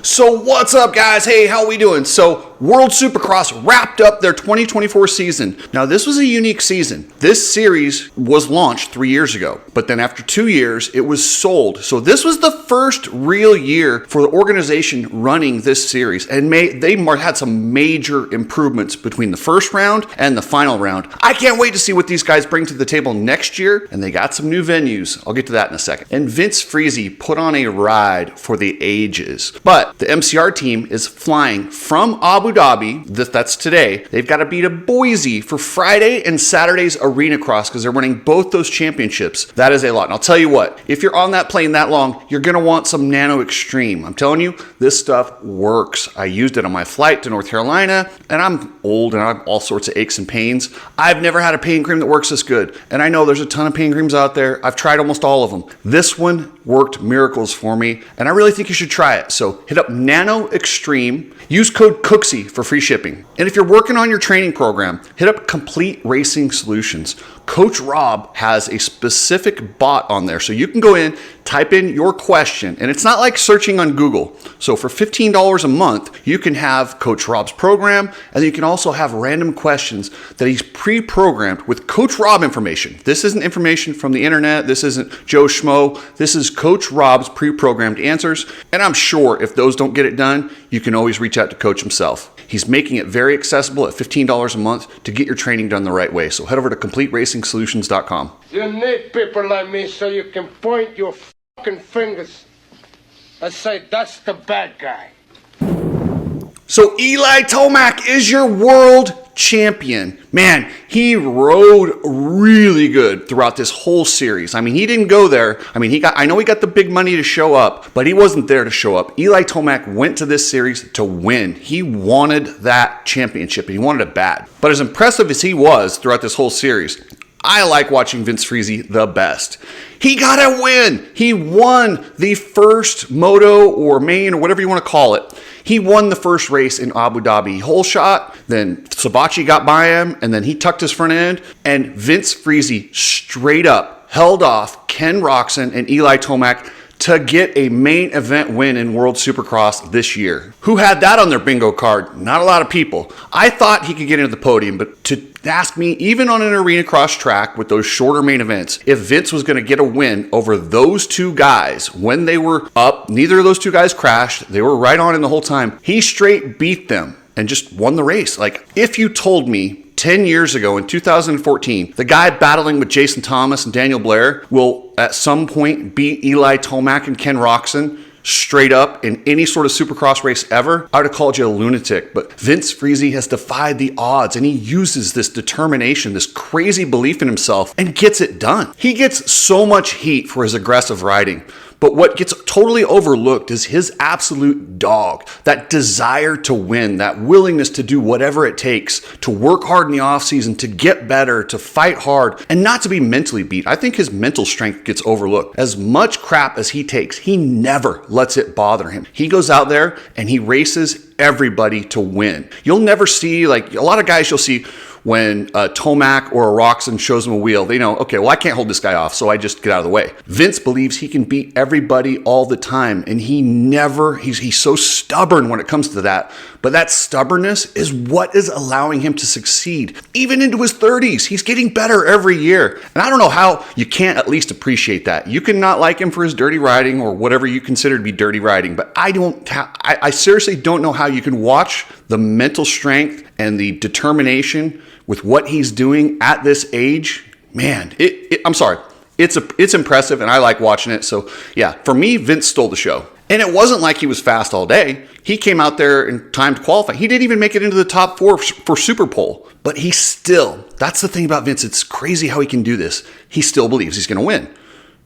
So what's up, guys? Hey, how we doing? So World Supercross wrapped up their 2024 season. Now, this was a unique season. This series was launched 3 years ago, but then after 2 years, it was sold. So this was the first real year for the organization running this series, and they had some major improvements between the first round and the final round. I can't wait to see what these guys bring to the table next year, and they got some new venues. I'll get to that in a second. And Vince Friese put on a ride for the ages. But the MCR team is flying from Abu Dhabi, that's today. They've got to be to Boise for Friday and Saturday's Arena Cross because they're running both those championships. That is a lot. And I'll tell you what, if you're on that plane that long, you're going to want some Nano-Xtreme. I'm telling you, this stuff works. I used it on my flight to North Carolina, and I'm old and I have all sorts of aches and pains. I've never had a pain cream that works this good. And I know there's a ton of pain creams out there. I've tried almost all of them. This one worked miracles for me, and I really think you should try it. So hit up Nano-Xtreme, use code Cooksy for free shipping. And if you're working on your training program, hit up Complete Racing Solutions. Coach Rob has a specific bot on there, so you can go in, type in your question, and it's not like searching on Google. So for $15 a month, you can have Coach Rob's program, and then you can also have random questions that he's pre-programmed with Coach Rob information. This isn't information from the internet. This isn't Joe Schmo. This is Coach Rob's pre-programmed answers, and I'm sure if those don't get it done, you can always reach out to Coach himself. He's making it very accessible at $15 a month to get your training done the right way. So head over to CompleteRacingSolutions.com. You need people like me so you can point your fucking fingers and say, that's the bad guy. So Eli Tomac is your world champion. Man, he rode really good throughout this whole series. I mean, he didn't go there. I know he got the big money to show up, but he wasn't there to show up. Eli Tomac went to this series to win. He wanted that championship, and he wanted it bad. But as impressive as he was throughout this whole series, I like watching Vince Friese the best. He got a win. He won the first moto or main or whatever you want to call it. He won the first race in Abu Dhabi. Whole shot, then Sabachi got by him, and then he tucked his front end, and Vince Friese straight up held off Ken Roczen and Eli Tomac to get a main event win in World Supercross this year. Who had that on their bingo card? Not a lot of people. I thought he could get into the podium, but to ask me, even on an arena cross track with those shorter main events, if Vince was going to get a win over those two guys when they were up, neither of those two guys crashed. They were right on in the whole time. He straight beat them and just won the race. Like, if you told me 10 years ago in 2014, the guy battling with Jason Thomas and Daniel Blair will at some point beat Eli Tomac and Ken Roczen straight up in any sort of supercross race ever, I would have called you a lunatic. But Vince Friese has defied the odds, and he uses this determination, this crazy belief in himself, and gets it done. He gets so much heat for his aggressive riding, but what gets totally overlooked is his absolute dog, that desire to win, that willingness to do whatever it takes, to work hard in the offseason, to get better, to fight hard, and not to be mentally beat. I think his mental strength gets overlooked. As much crap as he takes, he never lets it bother him. He goes out there and he races everybody to win. You'll never see, like a lot of guys you'll see, when a Tomac or a Roczen shows them a wheel, they know, okay, well, I can't hold this guy off, so I just get out of the way. Vince believes he can beat everybody all the time, and he's so stubborn when it comes to that. But that stubbornness is what is allowing him to succeed. Even into his 30s, he's getting better every year. And I don't know how you can't at least appreciate that. You can not like him for his dirty riding or whatever you consider to be dirty riding, but I seriously don't know how you can watch the mental strength and the determination with what he's doing at this age. Man, I'm sorry. It's impressive, and I like watching it. So yeah, for me, Vince stole the show. And it wasn't like he was fast all day. He came out there in time to qualify. He didn't even make it into the top 4 for Super Pole. But he still, that's the thing about Vince. It's crazy how he can do this. He still believes he's going to win.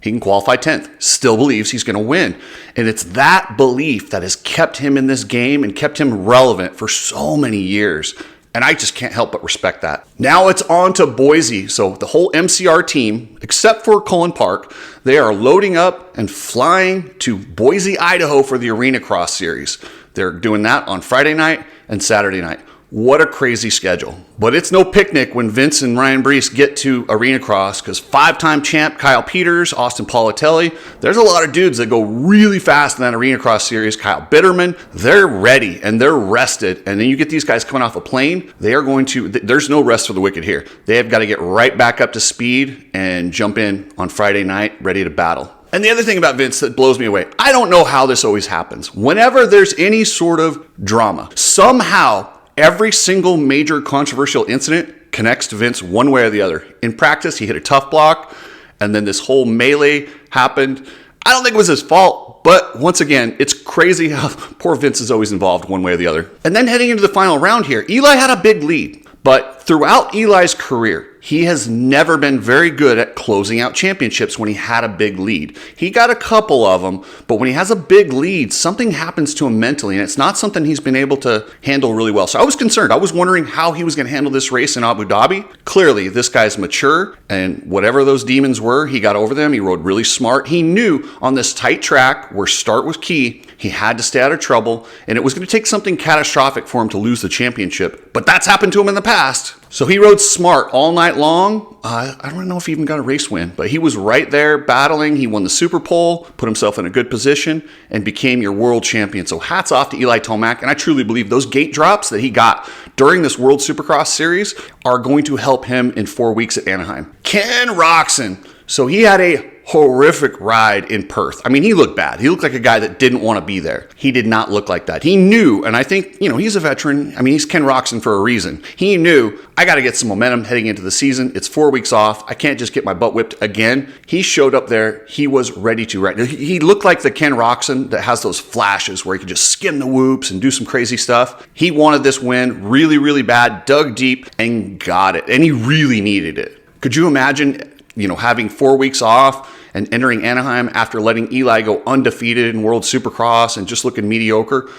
He can qualify 10th, still believes he's going to win. And it's that belief that has kept him in this game and kept him relevant for so many years. And I just can't help but respect that. Now it's on to Boise. So the whole MCR team, except for Cullen Park, they are loading up and flying to Boise, Idaho for the Arena Cross Series. They're doing that on Friday night and Saturday night. What a crazy schedule. But it's no picnic when Vince and Ryan Brees get to Arena Cross, because 5-time champ Kyle Peters, Austin Politelli, there's a lot of dudes that go really fast in that Arena Cross series. Kyle Bitterman, they're ready and they're rested. And then you get these guys coming off a plane, they are going to, there's no rest for the wicked here. They have got to get right back up to speed and jump in on Friday night ready to battle. And the other thing about Vince that blows me away, I don't know how this always happens. Whenever there's any sort of drama, somehow every single major controversial incident connects to Vince one way or the other. In practice, he hit a tough block, and then this whole melee happened. I don't think it was his fault, but once again, it's crazy how poor Vince is always involved one way or the other. And then heading into the final round here, Eli had a big lead, but throughout Eli's career, he has never been very good at closing out championships when he had a big lead. He got a couple of them, but when he has a big lead, something happens to him mentally, and it's not something he's been able to handle really well. So I was concerned. I was wondering how he was going to handle this race in Abu Dhabi. Clearly, this guy's mature, and whatever those demons were, he got over them. He rode really smart. He knew on this tight track where start was key, he had to stay out of trouble, and it was going to take something catastrophic for him to lose the championship. But that's happened to him in the past. So he rode smart all night long. I don't know if he even got a race win, but he was right there battling. He won the Super Pole, put himself in a good position, and became your world champion. So hats off to Eli Tomac. And I truly believe those gate drops that he got during this World Supercross series are going to help him in 4 weeks at Anaheim. Ken Roczen. So he had a horrific ride in Perth. I mean, he looked bad. He looked like a guy that didn't want to be there. He did not look like that. He knew, and I think, he's a veteran. I mean, he's Ken Roczen for a reason. He knew, I got to get some momentum heading into the season. It's 4 weeks off. I can't just get my butt whipped again. He showed up there. He was ready to ride. He looked like the Ken Roczen that has those flashes where he could just skim the whoops and do some crazy stuff. He wanted this win really, really bad, dug deep, and got it. And he really needed it. Could you imagine, having 4 weeks off and entering Anaheim after letting Eli go undefeated in World Supercross and just looking mediocre?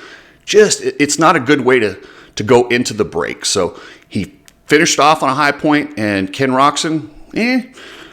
It's not a good way to go into the break. So he finished off on a high point, and Ken Roczen,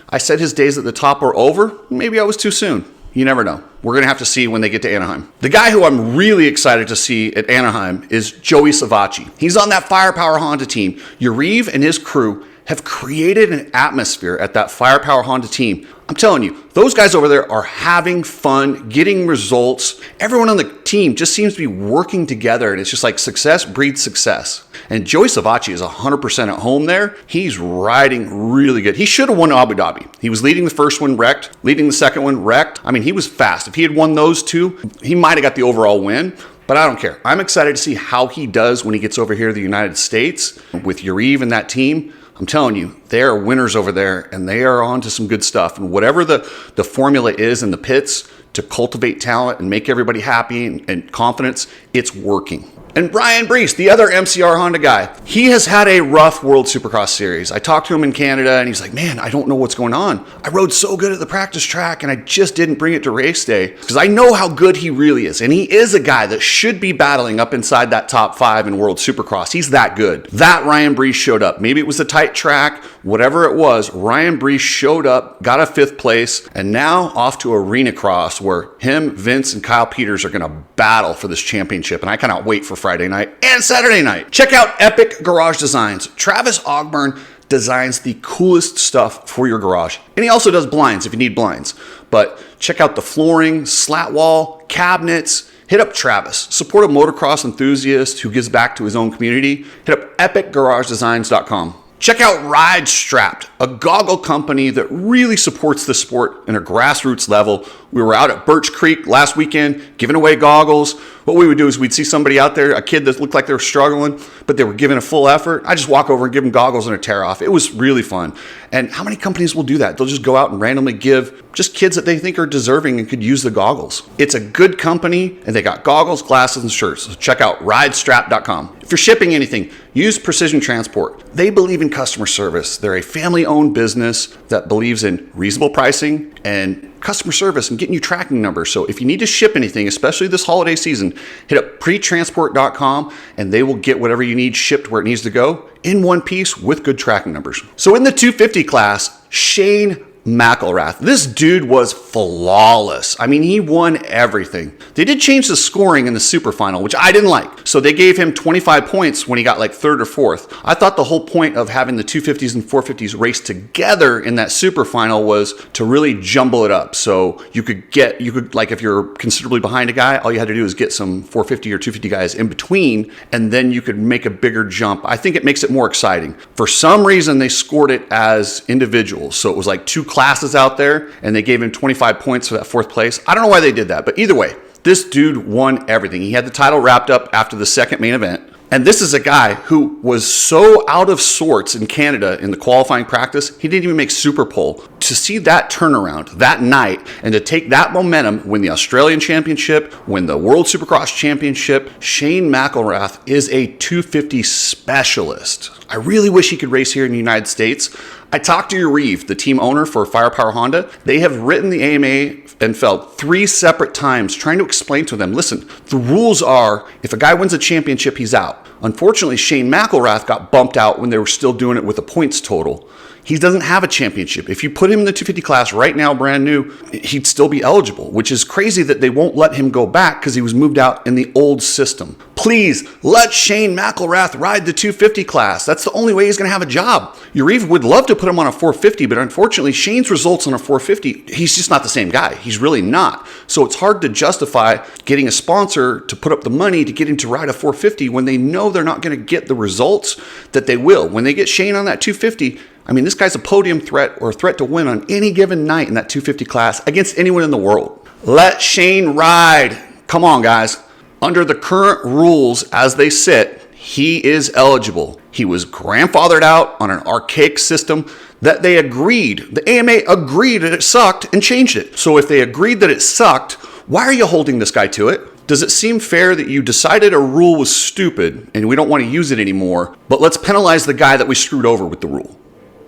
I said his days at the top are over. Maybe I was too soon. You never know. We're going to have to see when they get to Anaheim. The guy who I'm really excited to see at Anaheim is Joey Savacci. He's on that Firepower Honda team. Yariv and his crew have created an atmosphere at that Firepower Honda team. I'm telling you, those guys over there are having fun, getting results. Everyone on the team just seems to be working together, and it's just like success breeds success. And Joey Savacci is 100% at home there. He's riding really good. He should have won Abu Dhabi. He was leading the first one, wrecked. Leading the second one, wrecked. I mean, he was fast. If he had won those two, he might have got the overall win. But I don't care. I'm excited to see how he does when he gets over here to the United States with Yariv and that team. I'm telling you, they are winners over there, and they are on to some good stuff. And whatever the formula is in the pits to cultivate talent and make everybody happy and confidence, it's working. And Ryan Brees, the other MCR Honda guy, he has had a rough World Supercross series. I talked to him in Canada, and he's like, man, I don't know what's going on. I rode so good at the practice track, and I just didn't bring it to race day because I know how good he really is. And he is a guy that should be battling up inside that top 5 in World Supercross. He's that good. That Ryan Brees showed up. Maybe it was a tight track, whatever it was, Ryan Brees showed up, got a 5th place, and now off to Arena Cross where him, Vince, and Kyle Peters are going to battle for this championship. And I cannot wait for Friday night and Saturday night. Check out Epic Garage Designs. Travis Ogburn designs the coolest stuff for your garage. And he also does blinds if you need blinds. But check out the flooring, slat wall, cabinets. Hit up Travis. Support a motocross enthusiast who gives back to his own community. Hit up epicgaragedesigns.com. Check out Ride Strapped, a goggle company that really supports the sport in a grassroots level. We were out at Birch Creek last weekend giving away goggles. What we would do is we'd see somebody out there, a kid that looked like they were struggling, but they were giving a full effort. I just walk over and give them goggles and a tear off. It was really fun. And how many companies will do that? They'll just go out and randomly give just kids that they think are deserving and could use the goggles. It's a good company, and they got goggles, glasses, and shirts. So check out ridestrap.com. If you're shipping anything, use Precision Transport. They believe in customer service. They're a family-owned business that believes in reasonable pricing and customer service and getting you tracking numbers. So if you need to ship anything, especially this holiday season, hit up pretransport.com and they will get whatever you need shipped where it needs to go in one piece with good tracking numbers. So in the 250 class, Shane McElrath. This dude was flawless. I mean, he won everything. They did change the scoring in the super final, which I didn't like. So they gave him 25 points when he got like third or fourth. I thought the whole point of having the 250s and 450s race together in that super final was to really jumble it up. So you could like if you're considerably behind a guy, all you had to do is get some 450 or 250 guys in between, and then you could make a bigger jump. I think it makes it more exciting. For some reason, they scored it as individuals. So it was like two classes out there, and they gave him 25 points for that fourth place. I don't know why they did that, but either way, this dude won everything. He had the title wrapped up after the second main event. And this is a guy who was so out of sorts in Canada in the qualifying practice, he didn't even make Super Pole. To see that turnaround that night and to take that momentum, win the Australian Championship, win the World Supercross Championship, Shane McElrath is a 250 specialist. I really wish he could race here in the United States. I talked to Reeve, the team owner for Firepower Honda. They have written the AMA and felt 3 separate times trying to explain to them, listen, the rules are if a guy wins a championship, he's out. Unfortunately, Shane McElrath got bumped out when they were still doing it with a points total. He doesn't have a championship. If you put him in the 250 class right now, brand new, he'd still be eligible, which is crazy that they won't let him go back because he was moved out in the old system. Please let Shane McElrath ride the 250 class. That's the only way he's going to have a job. Uriv would love to put him on a 450, but unfortunately, Shane's results on a 450, he's just not the same guy. He's really not. So it's hard to justify getting a sponsor to put up the money to get him to ride a 450 when they know they're not going to get the results that they will. When they get Shane on that 250, I mean, this guy's a podium threat or a threat to win on any given night in that 250 class against anyone in the world. Let Shane ride. Come on, guys. Under the current rules as they sit, he is eligible. He was grandfathered out on an archaic system that they agreed. The AMA agreed that it sucked and changed it. So if they agreed that it sucked, why are you holding this guy to it? Does it seem fair that you decided a rule was stupid and we don't want to use it anymore, but let's penalize the guy that we screwed over with the rule?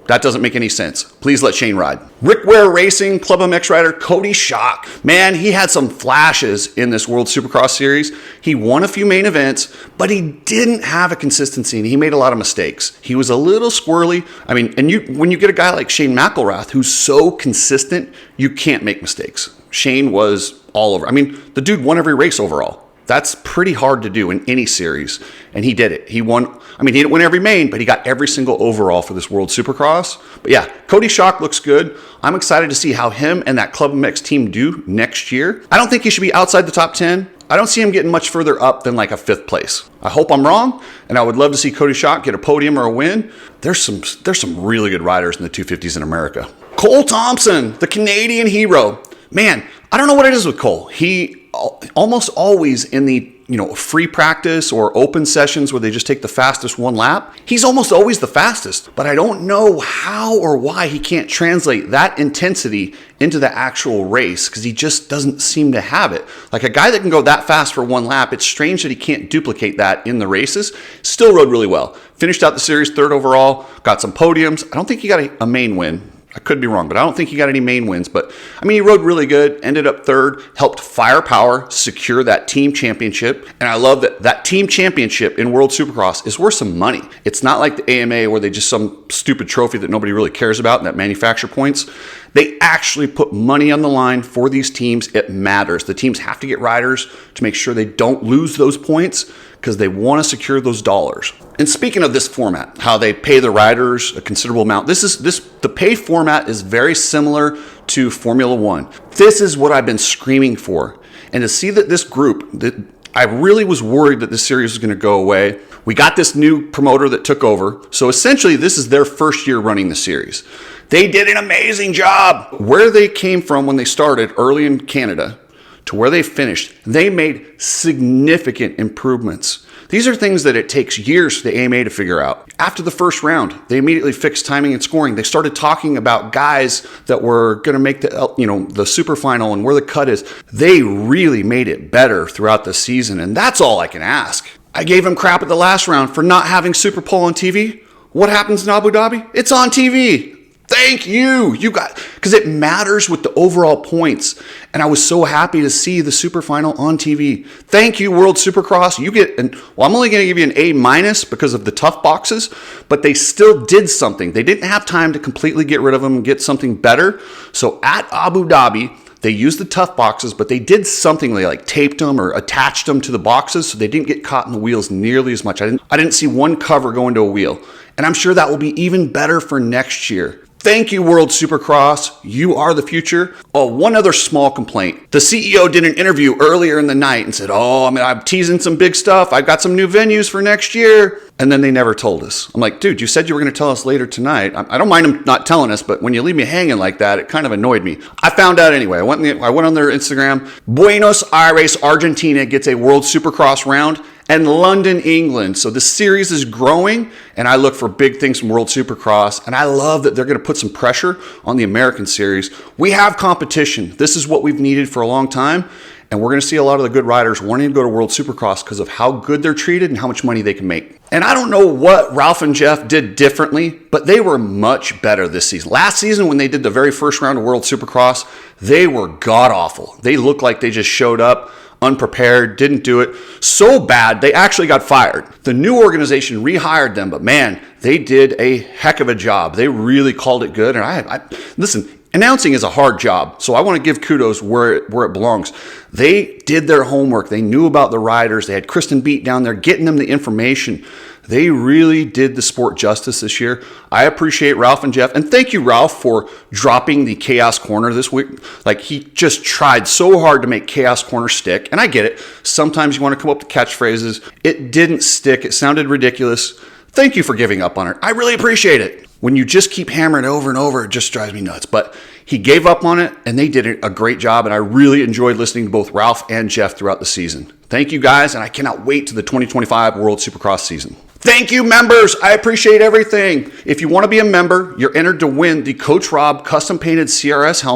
That doesn't make any sense. Please let Shane ride. Rick Ware Racing, Club MX rider Cody Schock. Man, he had some flashes in this World Supercross Series. He won a few main events, but he didn't have a consistency, and he made a lot of mistakes. He was a little squirrely. I mean, and when you get a guy like Shane McElrath, who's so consistent, you can't make mistakes. Shane was all over. I mean, the dude won every race overall. That's pretty hard to do in any series, and he did it. He won. I mean, he didn't win every main, but he got every single overall for this World Supercross. But yeah, Cody Schock looks good. I'm excited to see how him and that Club MX team do next year. I don't think he should be outside the top 10. I don't see him getting much further up than like a 5th place. I hope I'm wrong, and I would love to see Cody Schock get a podium or a win. There's some really good riders in the 250s in America. Cole Thompson, the Canadian hero. Man, I don't know what it is with Cole. He almost always in the free practice or open sessions where they just take the fastest one lap, he's almost always the fastest. But I don't know how or why he can't translate that intensity into the actual race, because he just doesn't seem to have it. Like a guy that can go that fast for one lap, it's strange that he can't duplicate that in the races. Still rode really well. Finished out the series 3rd overall, got some podiums. I don't think he got a main win. I could be wrong, but I don't think he got any main wins. But I mean, he rode really good, ended up 3rd, helped Firepower secure that team championship. And I love that team championship in World Supercross is worth some money. It's not like the AMA where they just some stupid trophy that nobody really cares about and that manufacture points. They actually put money on the line for these teams. It matters. The teams have to get riders to make sure they don't lose those points because they want to secure those dollars. And speaking of this format, how they pay the riders a considerable amount, the pay format is very similar to Formula One. This is what I've been screaming for. And to see that this group, I really was worried that this series was going to go away. We got this new promoter that took over. So essentially, this is their first year running the series. They did an amazing job. Where they came from when they started early in Canada to where they finished, they made significant improvements. These are things that it takes years for the AMA to figure out. After the first round, they immediately fixed timing and scoring. They started talking about guys that were going to make the super final and where the cut is. They really made it better throughout the season, and that's all I can ask. I gave him crap at the last round for not having Super Pole on TV. What happens in Abu Dhabi? It's on TV. Thank you. You got, because it matters with the overall points. And I was so happy to see the super final on TV. Thank you, World Supercross. You get, I'm only going to give you an A minus because of the tough boxes, but they still did something. They didn't have time to completely get rid of them and get something better. So at Abu Dhabi, they used the tough boxes, but they did something. They like taped them or attached them to the boxes so they didn't get caught in the wheels nearly as much. I didn't see one cover go into a wheel. And I'm sure that will be even better for next year. Thank you, World Supercross. You are the future. Oh, one other small complaint. The CEO did an interview earlier in the night and said, I'm teasing some big stuff. I've got some new venues for next year. And then they never told us. I'm like, dude, you said you were going to tell us later tonight. I don't mind them not telling us, but when you leave me hanging like that, it kind of annoyed me. I found out anyway. I went on their Instagram. Buenos Aires, Argentina gets a World Supercross round, and London, England. So the series is growing, and I look for big things from World Supercross, and I love that they're going to put some pressure on the American series. We have competition. This is what we've needed for a long time, and we're going to see a lot of the good riders wanting to go to World Supercross because of how good they're treated and how much money they can make. And I don't know what Ralph and Jeff did differently, but they were much better this season. Last season, when they did the very first round of World Supercross, they were god-awful. They looked like they just showed up unprepared, didn't do it. So bad, they actually got fired. The new organization rehired them, but man, they did a heck of a job. They really called it good. And listen, announcing is a hard job, so I want to give kudos where it belongs. They did their homework. They knew about the riders. They had Kristen Beat down there getting them the information. They really did the sport justice this year. I appreciate Ralph and Jeff. And thank you, Ralph, for dropping the Chaos Corner this week. Like, he just tried so hard to make Chaos Corner stick. And I get it. Sometimes you want to come up with catchphrases. It didn't stick. It sounded ridiculous. Thank you for giving up on it. I really appreciate it. When you just keep hammering it over and over, it just drives me nuts. But he gave up on it, and they did a great job. And I really enjoyed listening to both Ralph and Jeff throughout the season. Thank you, guys, and I cannot wait to the 2025 World Supercross season. Thank you, members. I appreciate everything. If you want to be a member, you're entered to win the Coach Rob custom painted CRS helmet